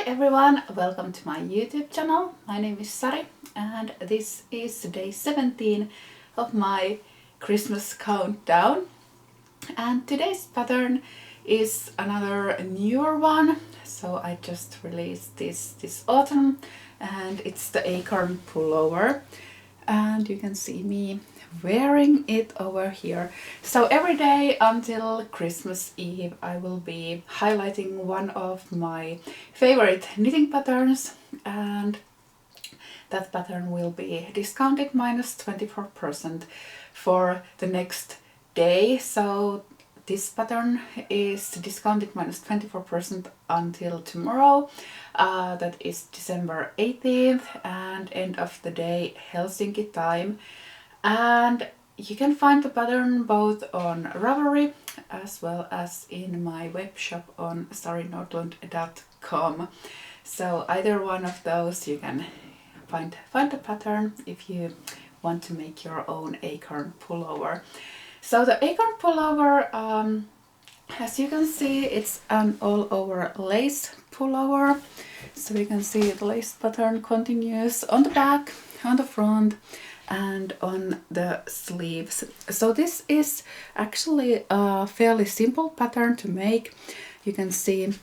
Hi everyone, welcome to my YouTube channel. My name is Sari and this is day 17 of my Christmas countdown. And today's pattern is another newer one. So I just released this autumn and it's the ACORN pullover. And you can see me wearing it over here. So every day until Christmas Eve I will be highlighting one of my favorite knitting patterns, and that pattern will be discounted minus 24% for the next day. So this pattern is discounted minus 24% until tomorrow, that is December 18th, and end of the day Helsinki time. And you can find the pattern both on Ravelry as well as in my web shop on sarinordlund.com. So either one of those you can find the pattern if you want to make your own ACORN pullover. So the ACORN pullover, as you can see, it's an all over lace pullover. So you can see the lace pattern continues on the back, on the front, and on the sleeves. So this is actually a fairly simple pattern to make. You can see,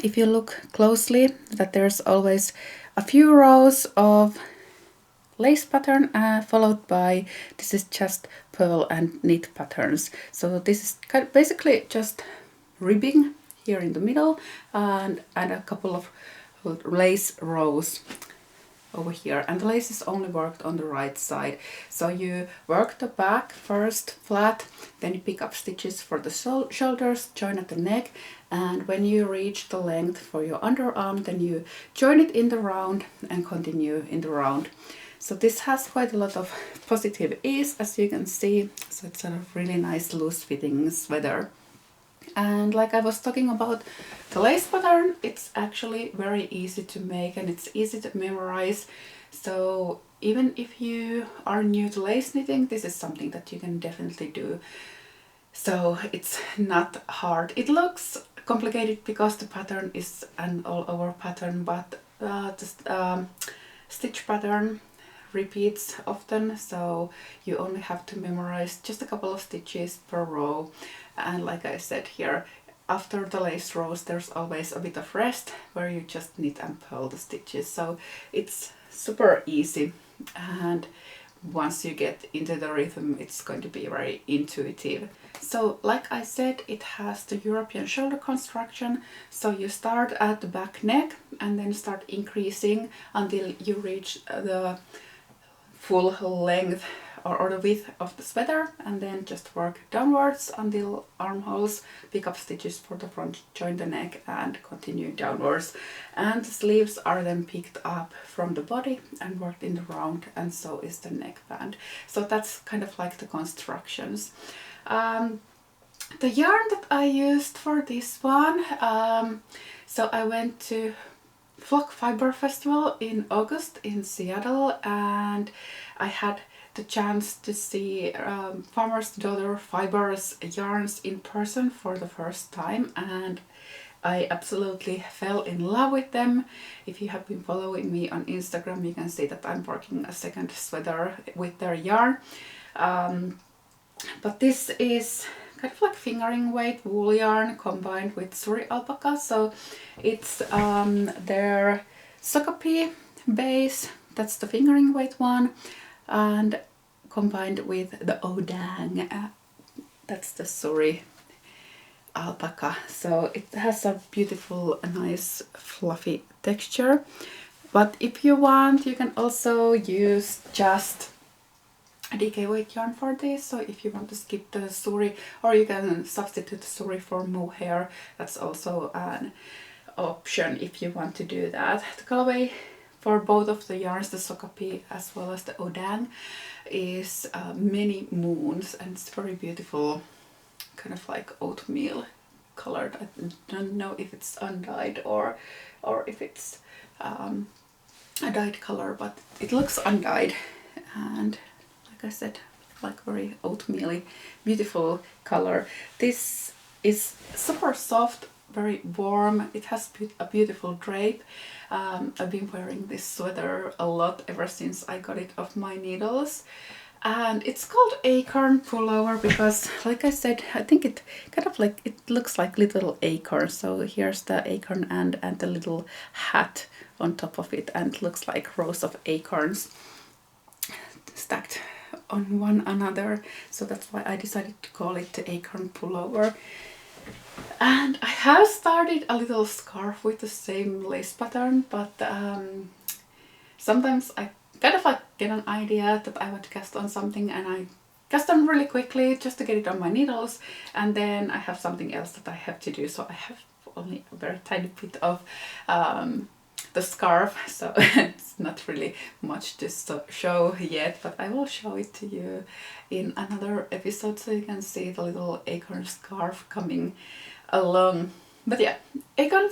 if you look closely, that there's always a few rows of lace pattern followed by, this is just purl and knit patterns. So this is basically just ribbing here in the middle and a couple of lace rows over here, and the lace is only worked on the right side. So you work the back first flat, then you pick up stitches for the shoulders, join at the neck, and when you reach the length for your underarm, then you join it in the round and continue in the round. So this has quite a lot of positive ease, as you can see. So it's a really nice loose fitting sweater. And like I was talking about the lace pattern, it's actually very easy to make and it's easy to memorize. So even if you are new to lace knitting, this is something that you can definitely do. So it's not hard. It looks complicated because the pattern is an all over pattern, but the stitch pattern repeats often, so you only have to memorize just a couple of stitches per row. And like I said here, after the lace rows there's always a bit of rest where you just knit and purl the stitches. So it's super easy, and once you get into the rhythm it's going to be very intuitive. So like I said, it has the European shoulder construction. So you start at the back neck and then start increasing until you reach the full length or the width of the sweater, and then just work downwards until armholes, pick up stitches for the front, join the neck and continue downwards. And the sleeves are then picked up from the body and worked in the round, and so is the neckband. So that's kind of like the constructions. The yarn that I used for this one, so I went to Flock Fiber Festival in August in Seattle, and I had the chance to see Farmer's Daughter Fibers yarns in person for the first time, and I absolutely fell in love with them. If you have been following me on Instagram, you can see that I'm working a second sweater with their yarn. But this is kind of like fingering weight wool yarn combined with Sari alpaca. So it's their Sokapi base, that's the fingering weight one, and combined with the Odang, that's the Sari alpaca. So it has a beautiful, nice fluffy texture. But if you want, you can also use just a DK weight yarn for this. So if you want to skip the Sari, or you can substitute Sari for mohair, that's also an option if you want to do that. The colorway for both of the yarns, the Sokapi as well as the Odang, is Many Moons, and it's very beautiful, kind of like oatmeal colored. I don't know if it's undyed or if it's a dyed color, but it looks undyed, and like I said, like very oatmeal-y, beautiful color. This is super soft very warm. It has a beautiful drape. I've been wearing this sweater a lot ever since I got it off my needles. And it's called ACORN pullover because, like I said, I think it kind of like, it looks like little acorns. So here's the acorn and the little hat on top of it, and it looks like rows of acorns stacked on one another. So that's why I decided to call it the ACORN pullover. And I have started a little scarf with the same lace pattern, but sometimes I kind of like get an idea that I want to cast on something, and I cast on really quickly just to get it on my needles, and then I have something else that I have to do. So I have only a very tiny bit of the scarf, so it's not really much to show yet, but I will show it to you in another episode so you can see the little acorn scarf coming along. But yeah, ACORN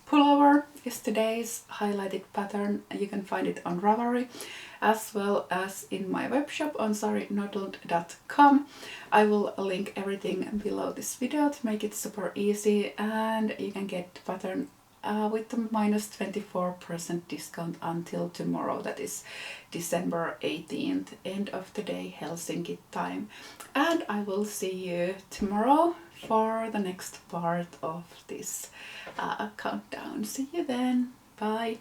pullover is today's highlighted pattern. You can find it on Ravelry as well as in my webshop on sarinodlund.com. I will link everything below this video to make it super easy, and you can get the pattern with the minus 24% discount until tomorrow, that is December 18th, end of the day Helsinki time. And I will see you tomorrow for the next part of this countdown. See you then. Bye.